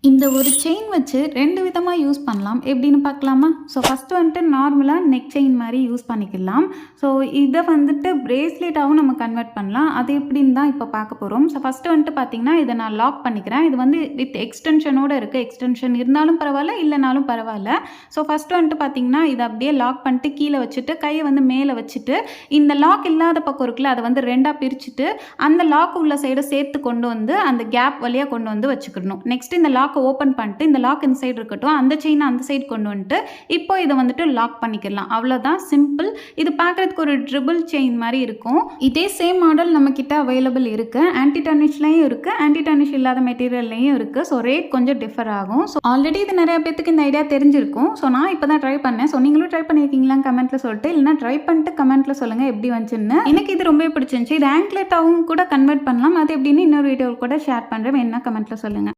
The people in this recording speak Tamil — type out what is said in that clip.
இந்த ஒரு செயின் வச்சு 2 விதமா யூஸ் பண்ணலாம். எப்படின்னு பார்க்கலாமா? ஸோ ஃபர்ஸ்ட்டு வந்துட்டு நார்மலா நெக் செயின் மாரி யூஸ் பண்ணிக்கலாம். ஸோ இத வந்துட்டு பிரேஸ்லெட்டாவும் நம்ம கன்வெர்ட் பண்ணலாம். அது எப்படின்னு தான் இப்போ பார்க்க போறோம். ஸோ ஃபர்ஸ்ட்டு வந்துட்டு பார்த்தீங்கன்னா, இத நான் லாக் பண்ணிக்கிறேன். இது வந்து வித் எக்ஸ்டென்ஷனோட இருக்கு. எக்ஸ்டென்ஷன் இருந்தாலும் பரவால்ல, இல்லனாலும் பரவால்ல. ஸோ ஃபர்ஸ்ட்டு வந்துட்டு பார்த்தீங்கன்னா, இத அப்படியே லாக் பண்ணிட்டு கீழ வச்சுட்டு, கைய வந்து மேல வச்சுட்டு, இந்த லாக் இல்லாத பக்கம் இருக்குல்ல, அத வந்து 2ஆ பிரிச்சுட்டு, அந்த லாக் உள்ள சைட சேர்த்து கொண்டு வந்து, அந்த கேப் வழியா கொண்டு வந்து வச்சுக்கணும். நெக்ஸ்ட் இந்த லாக்க ஓப்பன் பண்ணிட்டு, இந்த லாக் இந்த சைடு இருக்கட்டும். அந்த செயின அந்த சைடு கொண்டு வந்துட்டு, இப்போ இத வந்துட்டு லாக் பண்ணிக்கலாம். அவ்வளோதான் சிம்பிள். இது பார்க்கறதுக்கு ஒரு ட்ரிபிள் செயின் மாரி இருக்கும். இதே சேம் மாடல் நம்மகிட்ட அவைலபிள் இருக்கு. ஆன்டி டார்னிஷ்லயும் இருக்கு. ஆன்டி டார்னிஷ் இல்லாத மெட்டீரியல்லையும் இருக்கு. ஸோ ரேட் கொஞ்சம் டிஃபர் ஆகும். ஸோ ஆல்ரெடி இது நிறைய பேத்துக்கு இந்த ஐடியா தெரிஞ்சிருக்கும். ஸோ நான் இப்போ தான் ட்ரை பண்ணேன். ஸோ நீங்களும் ட்ரை பண்ணியிருக்கீங்களான்னு கமெண்ட்ல சொல்லிட்டு, இல்லைனா ட்ரை பண்ணிட்டு கமெண்ட்ல சொல்லுங்க எப்படி வந்துச்சுன்னு. எனக்கு இது ரொம்பவே பிடிச்சிருந்துச்சு. இது ஆங்க்லெட்டாவும் கூட கன்வெர்ட் பண்ணலாம். அது எப்படின்னு இன்னொரு வீடியோ கூட ஷேர் பண்ணுறேன். வேணும்னா கமெண்ட்ல சொல்லுங்க.